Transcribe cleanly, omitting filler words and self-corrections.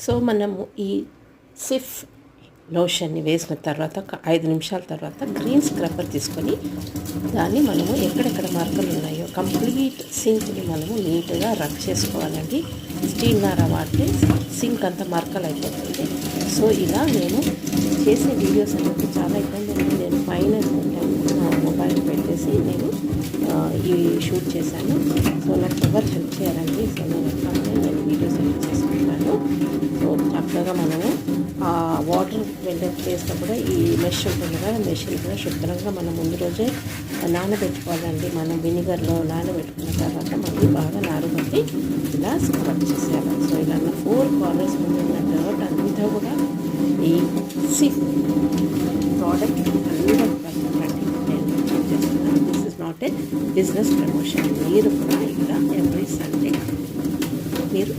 So మనము ఈ సిఫ్ లోషన్ని వేసిన తర్వాత ఒక 5 నిమిషాల తర్వాత గ్రీన్ స్క్రబ్బర్ తీసుకొని దాన్ని మనము ఎక్కడెక్కడ మరకలు ఉన్నాయో కంప్లీట్ సింక్ని మనము నీట్గా రబ్ చేసుకోవాలండి. స్టీల్ నార వాడితే సింక్ అంతా మరకలు అయిపోతుంది. సో ఇలా నేను చేసే వీడియోస్ అనేది చాలా ఇబ్బంది ఉంది. నేను పైన నా మొబైల్ పెట్టేసి నేను ఈ షూట్ చేశాను. సో నాకు ఎవరు హెల్ప్ చేయాలండి. సో నేను నేను వీడియోస్ ఎడిట్ చేసుకుంటాను. సో చక్కగా మనము ఆ వాటర్ వెళ్ళే ప్లేస్లో కూడా ఈ మెష్ ఉంటుంది కదా, మెషిన్ కూడా శుభ్రంగా మనం ముందు రోజే నానబెట్టుకోవాలండి. మనం వినిగర్లో నానబెట్టుకున్న తర్వాత మళ్ళీ బాగా నానబెట్టి ఇలా స్క్రబ్ చేసేయాలి. సో ఇలా 4 కార్నర్స్ ఉన్న డర్ట్ అంతా కూడా ఈ సిఫ్ ప్రోడక్ట్ 100% అండి నేను చేస్తున్నాను. This is not a business promotion. మీరు కూడా ఇలా ఎవ్రీ సండే మీరు